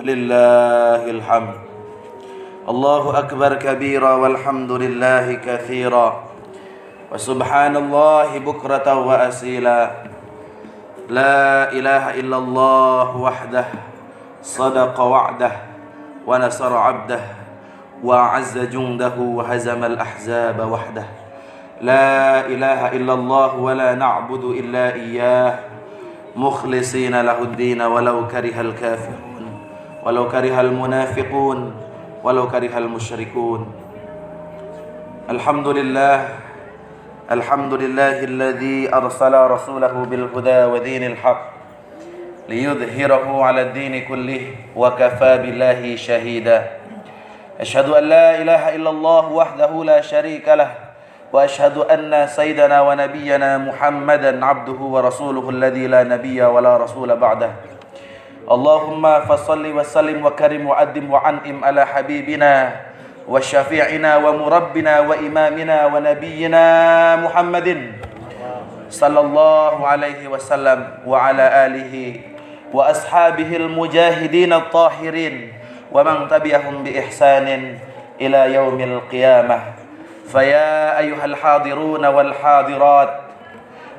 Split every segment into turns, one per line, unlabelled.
ولله الحمد. الله أكبر كبيرا والحمد لله كثيرا وسبحان الله بكرة وأصيلا. لا إله إلا الله وحده صدق وعده ونصر عبده وأعز جنده وهزم الأحزاب وحده. لا إله إلا الله ولا نعبد إلا إياه مخلصين له الدين ولو كره الكافرون ولو كره المنافقون ولو كره المشركون. الحمد لله الذي أرسل رسوله بالهدى ودين الحق ليظهره على الدين كله وكفى بالله شهيدا. أشهد أن لا إله إلا الله وحده لا شريك له وأشهد أن سيدنا ونبينا محمدا عبده ورسوله الذي لا نبي ولا رسول بعده. اللهم فصل وسلم وكرم وأدم وعنئم على حبيبنا وشفيعنا ومربنا وإمامنا ونبينا محمد صلى الله عليه وسلم وعلى آله وأصحابه المجاهدين الطاهرين ومن تبعهم بإحسان إلى يوم القيامة. فيا أيها الحاضرون والحاضرات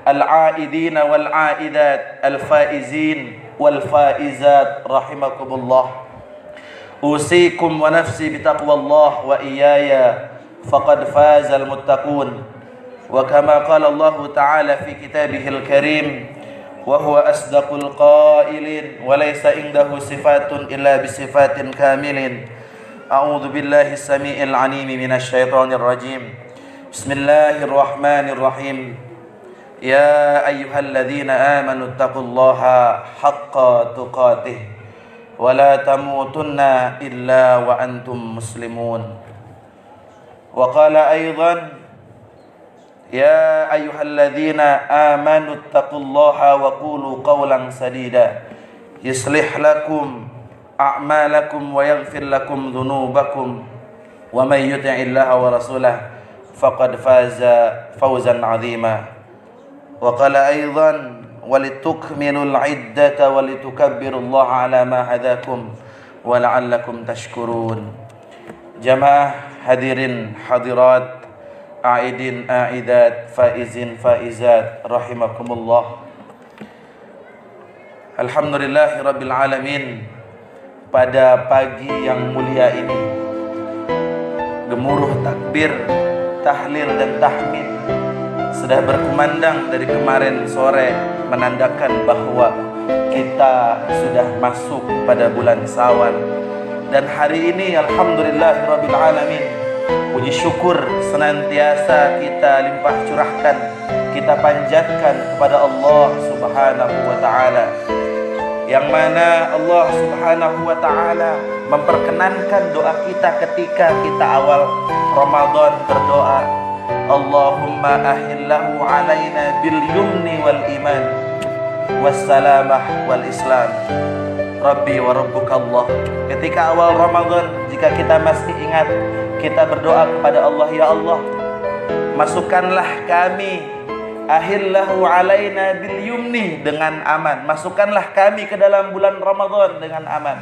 العائدين والعائدات الفائزين والفائزات رحمكم الله، أوصيكم ونفسي بتقوى الله وإياي فقد فاز المتقون. وكما قال الله تعالى في كتابه الكريم وهو أصدق القائلين وليس عنده صفات إلا بصفات كاملين. أعوذ بالله السميع العليم من الشيطان الرجيم. بسم الله الرحمن الرحيم. يا أيها الذين آمنوا اتقوا الله حق تقاته ولا تموتن إلا وأنتم مسلمون. وقال أيضا يا أيها الذين آمنوا اتقوا الله وقولوا قولا سديدا يصلح لكم أعمالكم ويغفر لكم ذنوبكم ومن يطع الله ورسوله فقد فاز فوزا عظيما. وقال أيضا ولتكملوا العدة ولتكبروا الله على ما هداكم ولعلكم تشكرون. Jamaah hadirin hadirat, aidin aidat, faizin faizat rahimakumullah. Alhamdulillahirabbil alamin. Pada pagi yang mulia ini, gemuruh takbir, tahlil dan tahmid sudah berkumandang dari kemarin sore, menandakan bahwa kita sudah masuk pada bulan Syawal. Dan hari ini alhamdulillahirabbil alamin, puji syukur senantiasa kita limpah curahkan, kita panjatkan kepada Allah Subhanahu wa taala, yang mana Allah Subhanahu wa taala memperkenankan doa kita ketika kita awal Ramadan berdoa, Allahumma ahillahu alaina bil yumni wal iman wassalamah wal islam. Rabbi wa rabbuka Allah. Ketika awal Ramadan, jika kita masih ingat, kita berdoa kepada Allah, ya Allah, masukkanlah kami, ahillahu alaina bil yumni, dengan aman. Masukkanlah kami ke dalam bulan Ramadan dengan aman.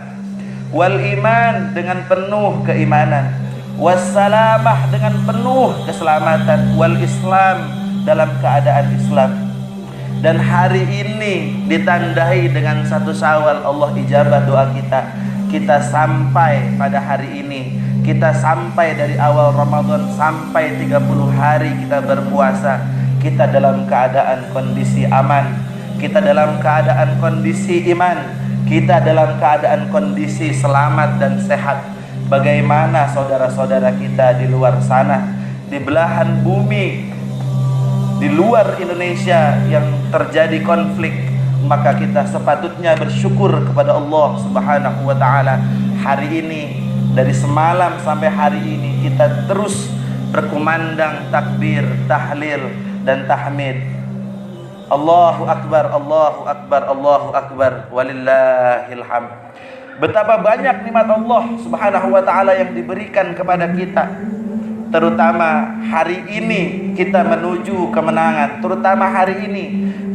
Wal iman, dengan penuh keimanan. Wassalamah, dengan penuh keselamatan. Wal islam, dalam keadaan Islam. Dan hari ini ditandai dengan satu Syawal, Allah ijabah doa kita. Kita sampai pada hari ini, kita sampai dari awal Ramadan sampai 30 hari kita berpuasa. Kita dalam keadaan kondisi aman, kita dalam keadaan kondisi iman, kita dalam keadaan kondisi selamat dan sehat. Bagaimana saudara-saudara kita di luar sana, di belahan bumi, di luar Indonesia yang terjadi konflik? Maka kita sepatutnya bersyukur kepada Allah Subhanahu wa taala. Hari ini, dari semalam sampai hari ini, kita terus berkumandang takbir, tahlil dan tahmid. Allahu akbar, Allahu akbar, Allahu akbar, walillahil hamd. Betapa banyak nikmat Allah Subhanahu wa taala yang diberikan kepada kita. Terutama hari ini kita menuju kemenangan. Terutama hari ini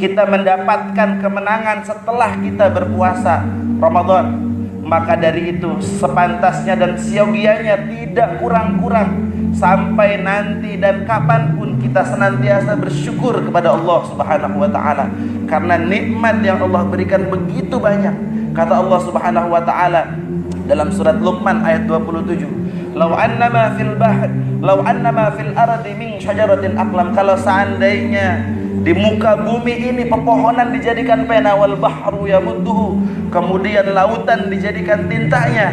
kita mendapatkan kemenangan setelah kita berpuasa Ramadan. Maka dari itu sepantasnya dan siogianya tidak kurang-kurang sampai nanti dan kapanpun kita senantiasa bersyukur kepada Allah Subhanahu wa taala, karena nikmat yang Allah berikan begitu banyak. Kata Allah Subhanahu wa taala dalam surat Luqman ayat 27, "Lau annama fil bahr, lau annama fil ardi min syajaratin aqlam." Kalau seandainya di muka bumi ini pepohonan dijadikan pena, wal bahru yamudduhu, kemudian lautan dijadikan tintanya,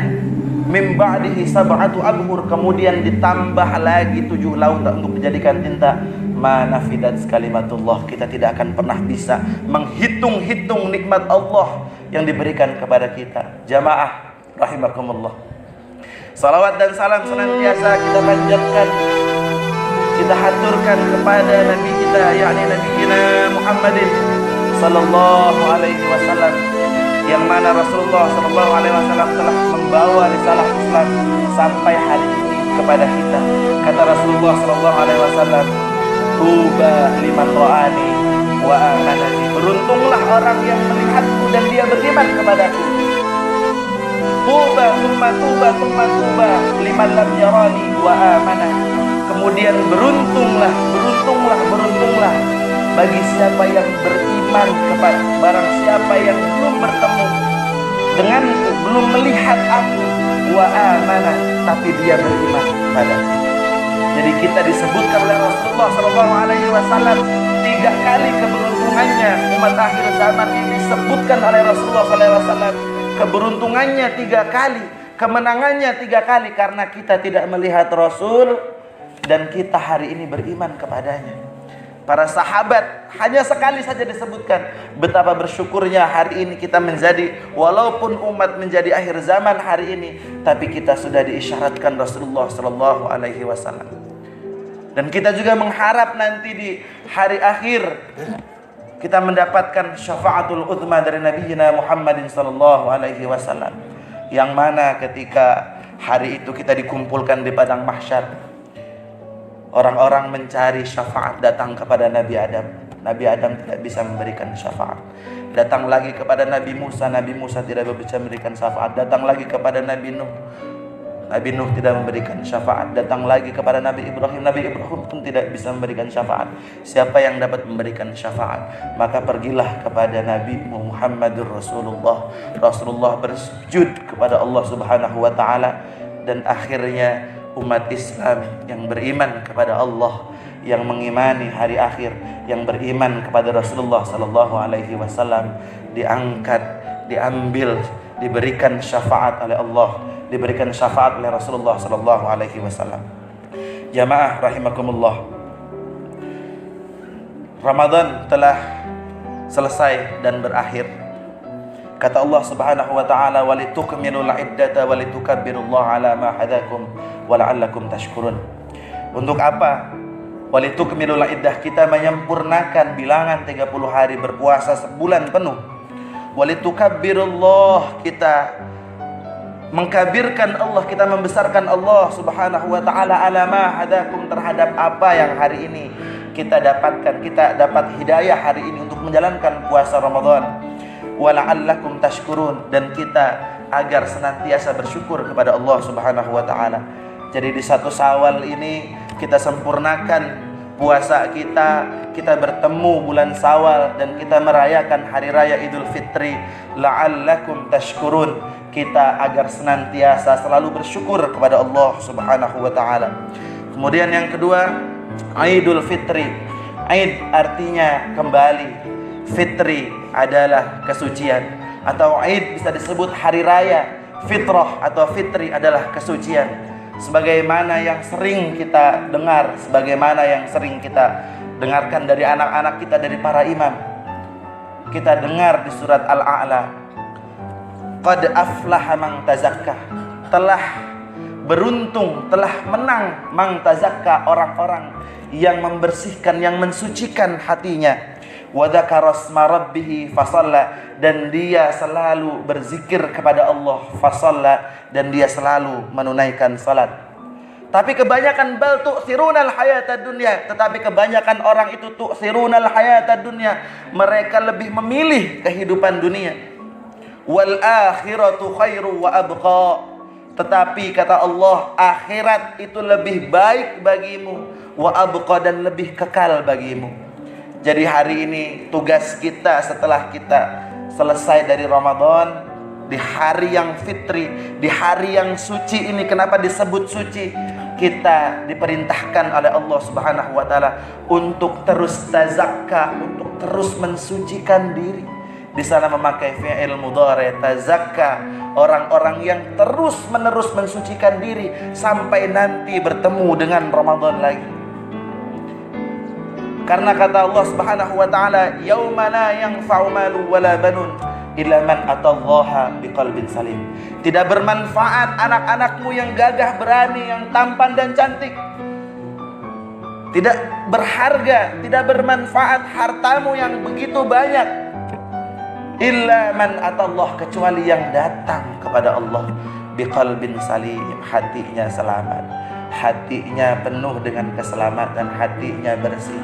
mim ba'dihi sab'atu abhur, kemudian ditambah lagi 7 lautan untuk dijadikan tinta, ma nafidat kalimatullah, kita tidak akan pernah bisa menghitung-hitung nikmat Allah yang diberikan kepada kita. Jamaah rahimakumullah, salawat dan salam senantiasa kita panjatkan, kita haturkan kepada Nabi kita, yakni Nabi kita Muhammadin sallallahu alaihi wasallam, yang mana Rasulullah sallallahu alaihi wasallam telah membawa risalah Islam sampai hari ini kepada kita. Kata Rasulullah sallallahu alaihi wasallam, "Tuba liman ra'ani wa amanani." Beruntunglah orang yang melihatku dan dia beriman kepadaku. Tuba summa tuba summa tuba liman lam yarani wa amanani. Kemudian beruntunglah bagi siapa yang beriman kepada, barang siapa yang belum bertemu denganku, belum melihat aku, wa amanah, tapi dia beriman kepadaku. Jadi kita disebutkan oleh Rasulullah sallallahu alaihi wasallam 3 kali keberuntungannya umat akhir zaman ini, disebutkan oleh Rasulullah sallallahu alaihi wasallam keberuntungannya 3 kali, kemenangannya 3 kali, karena kita tidak melihat Rasul dan kita hari ini beriman kepadanya. Para sahabat hanya sekali saja disebutkan. Betapa bersyukurnya hari ini kita menjadi, walaupun umat menjadi akhir zaman hari ini, tapi kita sudah diisyaratkan Rasulullah sallallahu alaihi wasallam. Dan kita juga mengharap nanti di hari akhir kita mendapatkan syafaatul uzma dari Nabi Muhammadin sallallahu alaihi wasallam, yang mana ketika hari itu kita dikumpulkan di padang mahsyar, orang-orang mencari syafaat datang kepada Nabi Adam. Nabi Adam tidak bisa memberikan syafaat. Datang lagi kepada Nabi Musa. Nabi Musa tidak bisa memberikan syafaat. Datang lagi kepada Nabi Nuh. Nabi Nuh tidak memberikan syafaat. Datang lagi kepada Nabi Ibrahim. Nabi Ibrahim pun tidak bisa memberikan syafaat. Siapa yang dapat memberikan syafaat? Maka pergilah kepada Nabi Muhammadur Rasulullah. Rasulullah bersujud kepada Allah Subhanahu wa taala, dan akhirnya umat Islam yang beriman kepada Allah, yang mengimani hari akhir, yang beriman kepada Rasulullah sallallahu alaihi wasallam, diangkat, diambil, diberikan syafaat oleh Allah, diberikan syafaat oleh Rasulullah sallallahu alaihi wasallam. Jamaah rahimakumullah, Ramadan telah selesai dan berakhir. Kata Allah Subhanahu wa taala, "Walitukmilul iddata walitukabbirullaha ala ma hadakum wa la'allakum tashkurun." Untuk apa? Walitukmilul iddah, kita menyempurnakan bilangan 30 hari berpuasa sebulan penuh. Walitukabbirullah, kita mengkabirkan Allah, kita membesarkan Allah Subhanahu wa taala ala ma hadakum, terhadap apa yang hari ini kita dapatkan. Kita dapat hidayah hari ini untuk menjalankan puasa Ramadan. Wala'allakum tashkurun, dan kita agar senantiasa bersyukur kepada Allah Subhanahu wa taala. Jadi di 1 Syawal ini kita sempurnakan puasa kita bertemu bulan Syawal dan kita merayakan hari raya Idul Fitri. La'allakum tashkurun, kita agar senantiasa selalu bersyukur kepada Allah Subhanahu wa taala. Kemudian yang kedua, Idul Fitri. Id artinya kembali, Fitri adalah kesucian, atau Id bisa disebut hari raya. Fitrah atau fitri adalah kesucian, sebagaimana yang sering kita dengar, sebagaimana yang sering kita dengarkan dari anak-anak kita, dari para imam. Kita dengar di surat Al-A'la, qad aflaha man tazakkah, telah beruntung, telah menang man tazakkah, orang-orang yang membersihkan, yang mensucikan hatinya. Wa dzakara asma rabbih fasalla, dan dia selalu berzikir kepada Allah, fasalla, dan dia selalu menunaikan salat. Tapi kebanyakan bal tu'sirunal hayatad dunya, tetapi kebanyakan orang itu tu'sirunal hayatad dunya, mereka lebih memilih kehidupan dunia. wal akhiratu khairu wa abqa. Tetapi kata Allah, akhirat itu lebih baik bagimu, wa abqa, dan lebih kekal bagimu. Jadi hari ini tugas kita setelah kita selesai dari Ramadan, di hari yang fitri, di hari yang suci ini, kenapa disebut suci? Kita diperintahkan oleh Allah Subhanahu wa taala untuk terus tazakka, untuk terus mensucikan diri. Di sana memakai fi'il mudhari tazakka, orang-orang yang terus-menerus mensucikan diri sampai nanti bertemu dengan Ramadan lagi. Karena kata Allah Subhanahu wa taala, yauma la yanfa'u malu wala banun illa man atallaha biqalbin salim. Tidak bermanfaat anak-anakmu yang gagah berani, yang tampan dan cantik. Tidak berharga, tidak bermanfaat hartamu yang begitu banyak. Illa man atallah, kecuali yang datang kepada Allah biqalbin salim, hatinya selamat, hatinya penuh dengan keselamatan, hatinya bersih.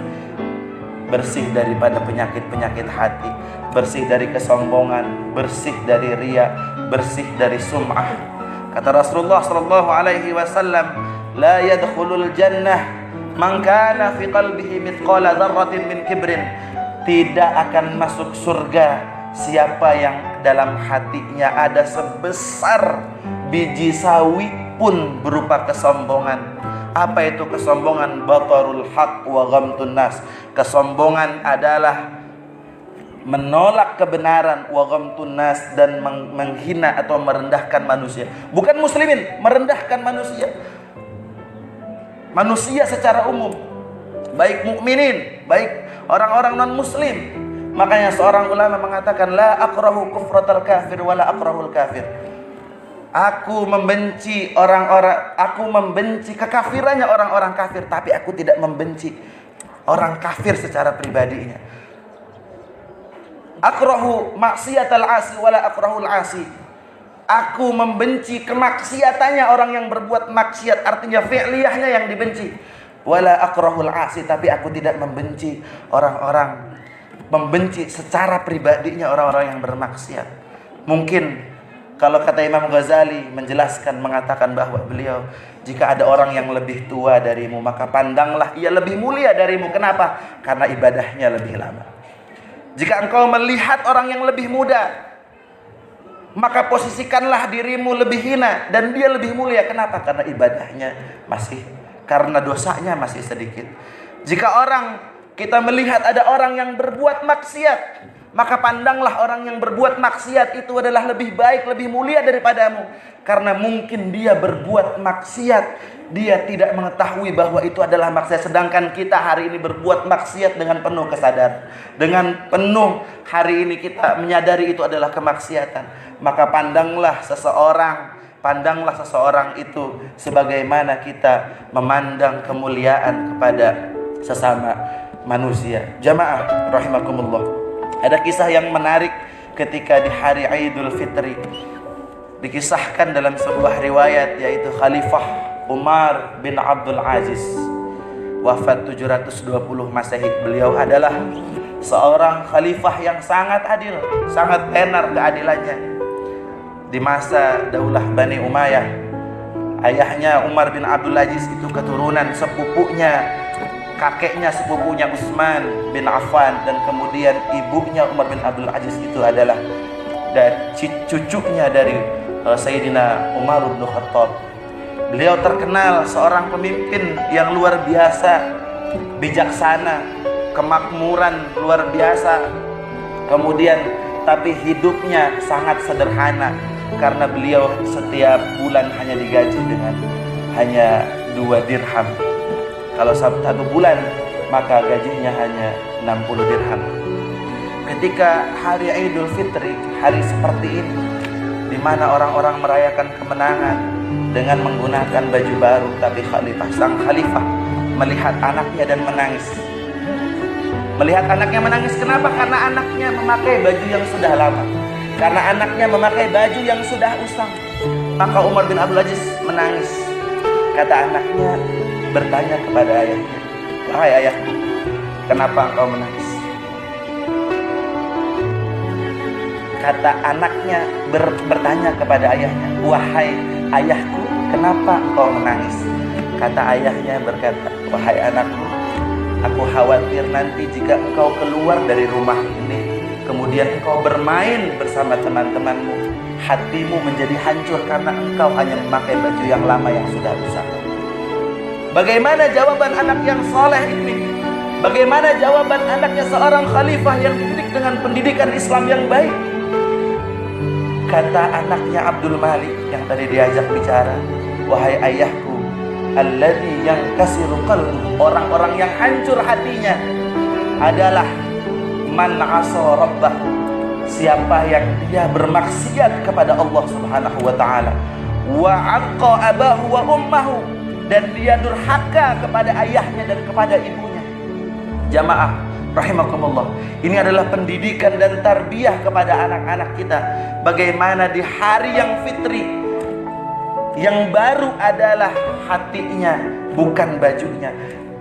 Bersih daripada penyakit-penyakit hati, bersih dari kesombongan, bersih dari riya, bersih dari sum'ah. Kata Rasulullah sallallahu alaihi wasallam, la yadkhulul jannah man kana fi qalbihi mithqala dzarratin min kibrin. Tidak akan masuk surga siapa yang dalam hatinya ada sebesar biji sawi pun berupa kesombongan. Apa itu kesombongan? Batarul haq wa ghamtun nas. Kesombongan adalah menolak kebenaran, wa ghamtun nas, dan menghina atau merendahkan manusia. Bukan muslimin, merendahkan manusia. Manusia secara umum, baik mukminin, baik orang-orang non muslim. Makanya seorang ulama mengatakan, la akrahu kufratal kafir wa la akrahul kafir. Aku membenci kekafirannya orang-orang kafir, tapi aku tidak membenci orang kafir secara pribadinya. Akrahu maksiatal asi wala akrahul asi. Aku membenci kemaksiatannya orang yang berbuat maksiat, artinya fi'liyahnya yang dibenci. Wala akrahul asi, tapi aku tidak membenci membenci secara pribadinya orang-orang yang bermaksiat. Mungkin kalau kata Imam Ghazali menjelaskan, mengatakan bahwa beliau, jika ada orang yang lebih tua darimu, maka pandanglah ia lebih mulia darimu. Kenapa? Karena ibadahnya lebih lama. Jika engkau melihat orang yang lebih muda, maka posisikanlah dirimu lebih hina dan dia lebih mulia. Kenapa? Karena ibadahnya karena dosanya masih sedikit. Jika kita melihat ada orang yang berbuat maksiat, maka pandanglah orang yang berbuat maksiat itu adalah lebih baik, lebih mulia daripadamu. Karena mungkin dia berbuat maksiat, dia tidak mengetahui bahwa itu adalah maksiat. Sedangkan kita hari ini berbuat maksiat dengan penuh kesadaran, dengan penuh hari ini kita menyadari itu adalah kemaksiatan. Maka pandanglah seseorang itu sebagaimana kita memandang kemuliaan kepada sesama manusia. Jamaah rahimakumullah. Ada kisah yang menarik ketika di hari Idul Fitri. Dikisahkan dalam sebuah riwayat, yaitu Khalifah Umar bin Abdul Aziz, wafat 720 Masehi. Beliau adalah seorang khalifah yang sangat adil, sangat tenar keadilannya. Di masa Daulah Bani Umayyah, ayahnya Umar bin Abdul Aziz itu keturunan kakeknya sepupunya Utsman bin Affan, dan kemudian ibunya Umar bin Abdul Aziz itu adalah cucunya dari Sayyidina Umar bin Khattab. Beliau terkenal seorang pemimpin yang luar biasa, bijaksana, kemakmuran luar biasa. Kemudian tapi hidupnya sangat sederhana, karena beliau setiap bulan hanya digaji dengan hanya 2 dirham. Kalau satu bulan maka gajinya hanya 60 dirham. Ketika hari Idul Fitri, hari seperti ini, di mana orang-orang merayakan kemenangan dengan menggunakan baju baru, tapi sang khalifah melihat anaknya dan menangis. Melihat anaknya menangis, kenapa? Karena anaknya memakai baju yang sudah lama, karena anaknya memakai baju yang sudah usang. Maka Umar bin Abdul Aziz menangis. Kata anaknya, bertanya kepada ayahnya, wahai ayahku, kenapa engkau menangis? Kata anaknya anaknya bertanya kepada ayahnya, "Wahai ayahku, kenapa engkau menangis?" Kata ayahnya berkata, "Wahai anakku, aku khawatir nanti jika engkau keluar dari rumah ini, kemudian engkau bermain bersama teman-temanmu, hatimu menjadi hancur karena engkau hanya memakai baju yang lama yang sudah rusak." Bagaimana jawaban anak yang soleh ini? Bagaimana jawaban anaknya seorang khalifah yang dididik dengan pendidikan Islam yang baik? Kata anaknya Abdul Malik yang tadi diajak bicara, "Wahai ayahku, alladzi yankasiru qalbu," orang-orang yang hancur hatinya adalah man asa rabbahu, siapa yang dia bermaksiat kepada Allah Subhanahu wa taala, wa aqqa abahu wa ummahu, dan dia durhaka kepada ayahnya dan kepada ibunya. Jamaah rahimakumullah, ini adalah pendidikan dan tarbiyah kepada anak-anak kita. Bagaimana di hari yang fitri, yang baru adalah hatinya, bukan bajunya.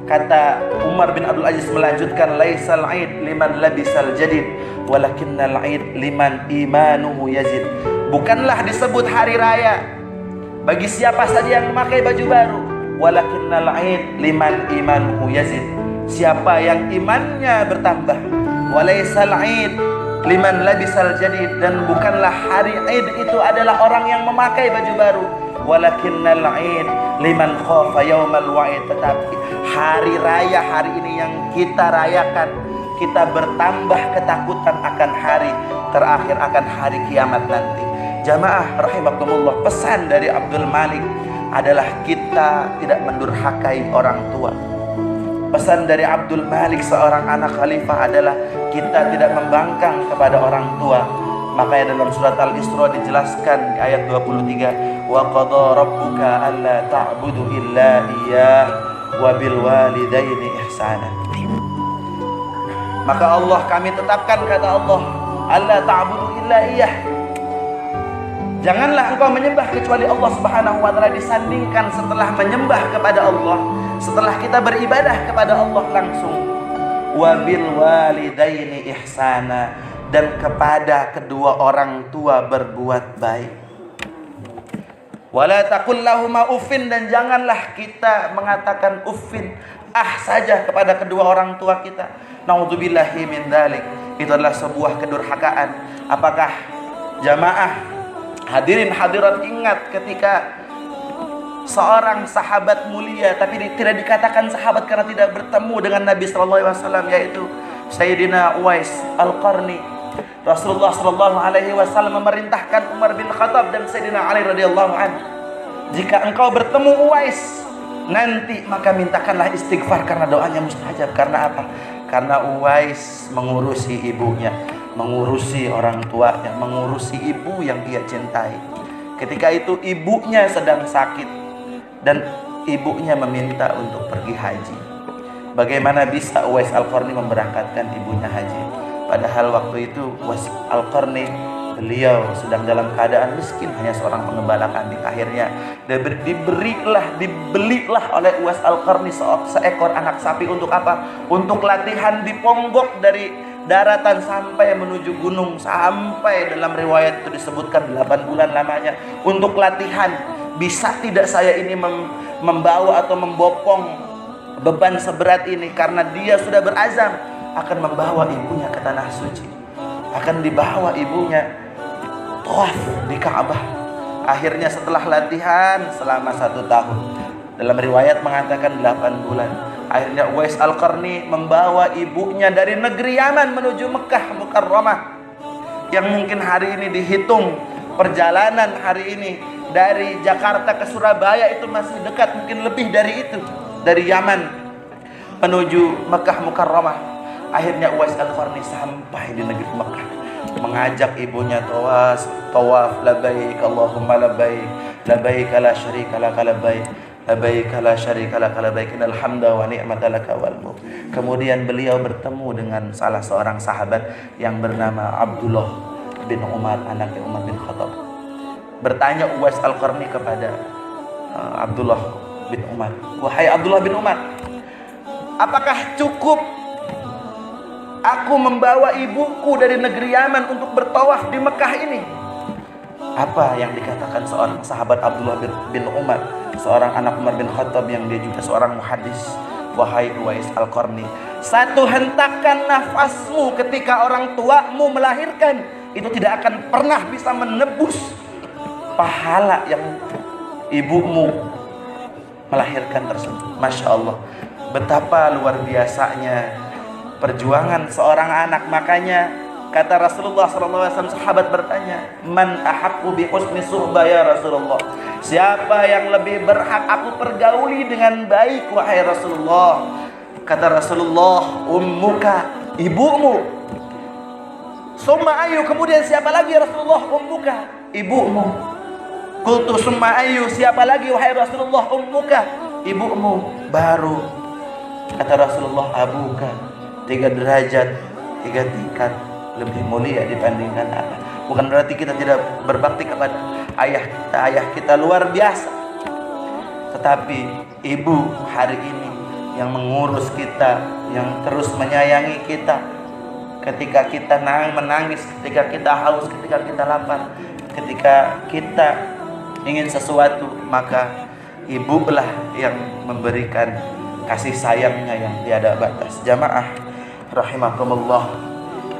Kata Umar bin Abdul Aziz melanjutkan, "Laisal 'id liman labisal jadid, walakinnal 'id liman imanuhu yazid." Bukanlah disebut hari raya bagi siapa saja yang memakai baju baru, walakinnal 'id liman imanuhu yazid, siapa yang imannya bertambah. Walaisal 'id liman labisal jadid, dan bukanlah hari Id itu adalah orang yang memakai baju baru, walakinnal 'id liman khafa yaumal wa'id, tetapi hari raya hari ini yang kita rayakan, kita bertambah ketakutan akan hari terakhir, akan hari kiamat nanti. Jamaah rahimakumullah, pesan dari Abdul Malik adalah kita tidak mendurhakai orang tua. Pesan dari Abdul Malik seorang anak khalifah adalah kita tidak membangkang kepada orang tua. Makanya dalam surat Al-Isra dijelaskan di ayat 23, "Wa qadha rabbuka alla ta'budu illa iyyah wa bil walidaini ihsana." Maka Allah, kami tetapkan, kata Allah, alla ta'budu illa iyyah, janganlah engkau menyembah kecuali Allah Subhanahu wa taala. Disandingkan setelah menyembah kepada Allah, setelah kita beribadah kepada Allah langsung, wabil walidaini ihsana, dan kepada kedua orang tua berbuat baik. Wala taqul lahuma uffin, dan janganlah kita mengatakan uffin, saja kepada kedua orang tua kita. Naudzubillahi min dzalik. Itu adalah sebuah kedurhakaan. Apakah jamaah hadirin hadirat ingat ketika seorang sahabat mulia, tapi tidak dikatakan sahabat karena tidak bertemu dengan Nabi sallallahu alaihi wasallam, yaitu Sayyidina Uwais Al-Qarni. Rasulullah sallallahu alaihi wasallam memerintahkan Umar bin Khattab dan Sayyidina Ali radhiyallahu anhu, jika engkau bertemu Uwais nanti, maka mintakanlah istighfar karena doanya mustajab. Karena apa? Karena Uwais mengurusi ibunya, mengurusi orang tuanya, mengurusi ibu yang ia cintai. Ketika itu ibunya sedang sakit dan ibunya meminta untuk pergi haji. Bagaimana bisa Uwais Al-Qarni memberangkatkan ibunya haji? Padahal waktu itu Uwais Al-Qarni, beliau sedang dalam keadaan miskin, hanya seorang pengembala kambing. Akhirnya dibelilah oleh Uwais Al-Qarni seekor anak sapi. Untuk apa? Untuk latihan di Ponggok, dari daratan sampai menuju gunung, sampai dalam riwayat itu disebutkan 8 bulan lamanya untuk latihan. Bisa tidak saya ini membawa atau membopong beban seberat ini? Karena dia sudah berazam akan membawa ibunya ke tanah suci, akan dibawa ibunya tawaf di Ka'bah. Akhirnya setelah latihan selama 1 tahun, dalam riwayat mengatakan 8 bulan, akhirnya Uwais Al-Qarni membawa ibunya dari negeri Yaman menuju Mekah Mukarramah, yang mungkin hari ini dihitung perjalanan hari ini dari Jakarta ke Surabaya itu masih dekat, mungkin lebih dari itu, dari Yaman menuju Mekah Mukarramah. Akhirnya Uwais Al-Qarni sampai di negeri Mekah, mengajak ibunya tawaf, labbaik Allahumma labbaik, labbaik la syarika laka labbaik, labbaik la syarika laka labbaik, innal hamda wa ni'mata laka wal mulk. Kemudian beliau bertemu dengan salah seorang sahabat yang bernama Abdullah bin Umar, anaknya Umar bin Khattab. Bertanya Uwais Al-Qarni kepada Abdullah bin Umar, "Wahai Abdullah bin Umar, apakah cukup aku membawa ibuku dari negeri Yaman untuk bertawaf di Mekah ini?" Apa yang dikatakan seorang sahabat Abdullah bin Umar, seorang anak Umar bin Khattab yang dia juga seorang muhadis? Wahai Uwais Al-Qarni, satu hentakan nafasmu ketika orang tuamu melahirkan itu tidak akan pernah bisa menebus pahala yang ibumu melahirkan tersebut. Masya Allah, betapa luar biasanya perjuangan seorang anak. Makanya kata Rasulullah SAW, sahabat bertanya, man ahaqqu bi husni suhbah ya Rasulullah, siapa yang lebih berhak aku pergauli dengan baik wahai Rasulullah? Kata Rasulullah, ummuka, ibumu. Summa ayu, kemudian siapa lagi ya Rasulullah? Ummuka, ibumu. Qultu summa ayu, siapa lagi wahai Rasulullah? Ummuka, ibumu. Baru kata Rasulullah, abuka, 3 derajat, 3 tingkat lebih mulia dibandingkan anak. Bukan berarti kita tidak berbakti kepada ayah kita. Ayah kita luar biasa, tetapi ibu hari ini yang mengurus kita, yang terus menyayangi kita ketika kita menangis, ketika kita haus, ketika kita lapar, ketika kita ingin sesuatu, maka ibu lah yang memberikan kasih sayangnya yang tiada batas. Jamaah rahimakumullah,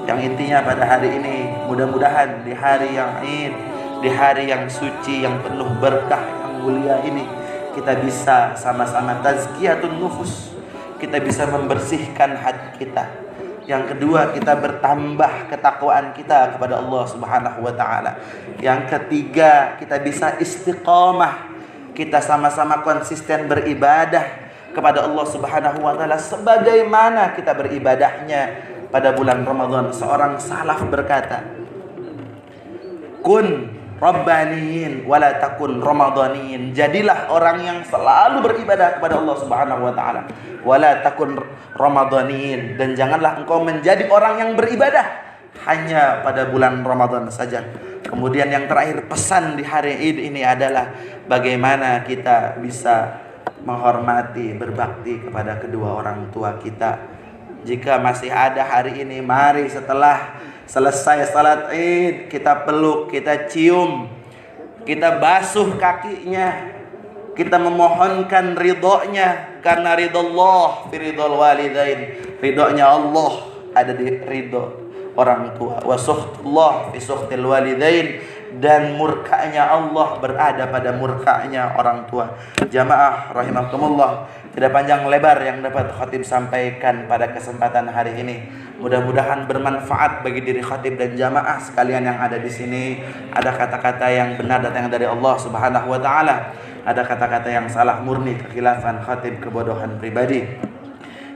yang intinya pada hari ini, mudah-mudahan di hari yang Id, di hari yang suci, yang penuh berkah, yang mulia ini, kita bisa sama-sama tazkiyatun nufus, kita bisa membersihkan hati kita. Yang kedua, kita bertambah ketakwaan kita kepada Allah Subhanahu wa taala. Yang ketiga, kita bisa istiqamah, kita sama-sama konsisten beribadah kepada Allah Subhanahu wa taala sebagaimana kita beribadahnya pada bulan Ramadan. Seorang salaf berkata, kun rabbaniyin wala takun ramadaniyin. Jadilah orang yang selalu beribadah kepada Allah Subhanahu wa taala, wala takun ramadaniyin, dan janganlah engkau menjadi orang yang beribadah hanya pada bulan Ramadan saja. Kemudian yang terakhir, pesan di hari Id ini adalah bagaimana kita bisa menghormati, berbakti kepada kedua orang tua kita. Jika masih ada hari ini, mari setelah selesai salat Id, kita peluk, kita cium, kita basuh kakinya, kita memohonkan ridhonya, karena ridhollah fi ridhol walidain, ridhonya Allah ada di ridho orang tua, wa suhtullah fi suhtil walidain, dan murkanya Allah berada pada murkanya orang tua. Jamaah rahimakumullah, tidak panjang lebar yang dapat khatib sampaikan pada kesempatan hari ini. Mudah-mudahan bermanfaat bagi diri khatib dan jamaah sekalian yang ada di sini. Ada kata-kata yang benar datang dari Allah Subhanahu wa taala, ada kata-kata yang salah murni kekhilafan khatib, kebodohan pribadi.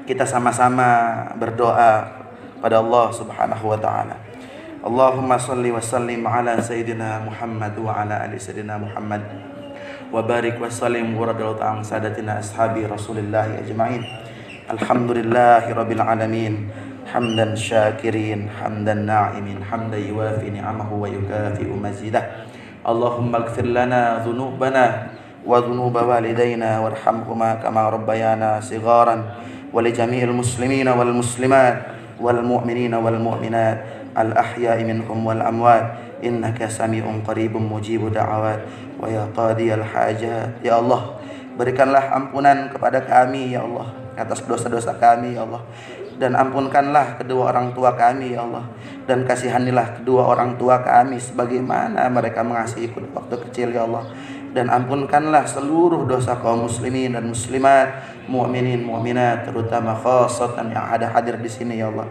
Kita sama-sama berdoa pada Allah Subhanahu wa taala. Allahumma salli wa sallim ala sayyidina Muhammad wa ala ali sayyidina Muhammad wa barik wa sallim wa radallahu ta'ala sadatina ashabi Rasulillah ajma'in. Alhamdulillahi rabbil alamin, hamdan syakirin, hamdan na'imin, hamdan yuwafi ni'amahu wa yukafi'u mazidah. Allahumma ighfir lana dhunubana wa dhunuba walidayna warhamhuma kama rabbayana sigharan, wa li jami'il muslimina wal muslimat wal mu'minina wal mu'minat al-ahya'i minhum wal amwat, innaka sami'un qaribun mujibu da'awat, wa ya qadiyal hajat. Ya Allah, berikanlah ampunan kepada kami ya Allah atas dosa-dosa kami ya Allah, dan ampunkanlah kedua orang tua kami ya Allah, dan kasihanilah kedua orang tua kami sebagaimana mereka mengasihiku waktu kecil ya Allah, dan ampunkanlah seluruh dosa kaum muslimin dan muslimat, mu'minin mu'minat, terutama khassatan yang ada hadir di sini ya Allah.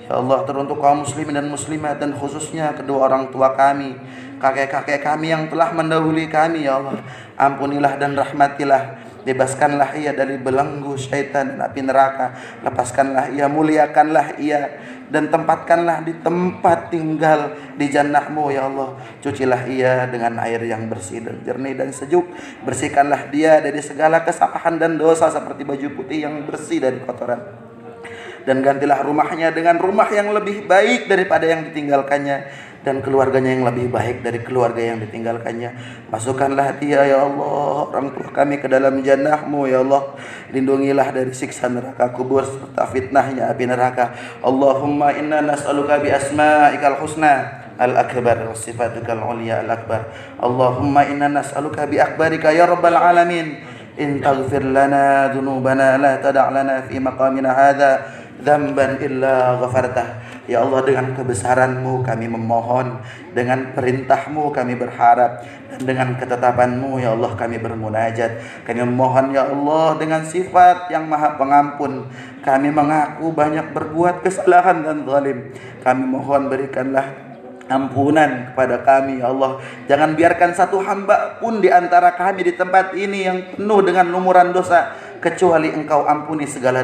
Ya Allah, teruntuk kaum muslimin dan muslimat, dan khususnya kedua orang tua kami, kakek-kakek kami yang telah mendahului kami ya Allah. Ampunilah dan rahmatilah, bebaskanlah ia dari belenggu syaitan dan api neraka, lepaskanlah ia, muliakanlah ia, dan tempatkanlah di tempat tinggal di jannah-Mu ya Allah. Cucilah ia dengan air yang bersih dan jernih dan sejuk, bersihkanlah dia dari segala kesalahan dan dosa seperti baju putih yang bersih dari kotoran, dan gantilah rumahnya dengan rumah yang lebih baik daripada yang ditinggalkannya, dan keluarganya yang lebih baik dari keluarga yang ditinggalkannya. Masukkanlah dia ya Allah, orang tua kami, ke dalam jannah-Mu ya Allah. Lindungilah dari siksa neraka kubur serta fitnahnya api neraka. Allahumma inna nas'aluka bi asma'ikal husna الأكبر وصفاتك العليا الأكبر. اللهم إنا نسألك بأكبرك يا رب العالمين إن تغفر لنا ذنوبنا لا تدع لنا في مقامنا هذا ذنبا إلا غفرته. Ya Allah, dengan kebesaran-Mu kami memohon, dengan perintah-Mu kami berharap, dan dengan ketetapan-Mu ya Allah kami bermunajat. Kami memohon ya Allah dengan sifat yang maha pengampun. Kami mengaku banyak berbuat kesalahan dan zalim. Kami mohon berikanlah ampunan kepada kami ya Allah. Jangan biarkan satu hamba pun di antara kami di tempat ini yang penuh dengan lumuran dosa, kecuali Engkau ampuni segala dosa.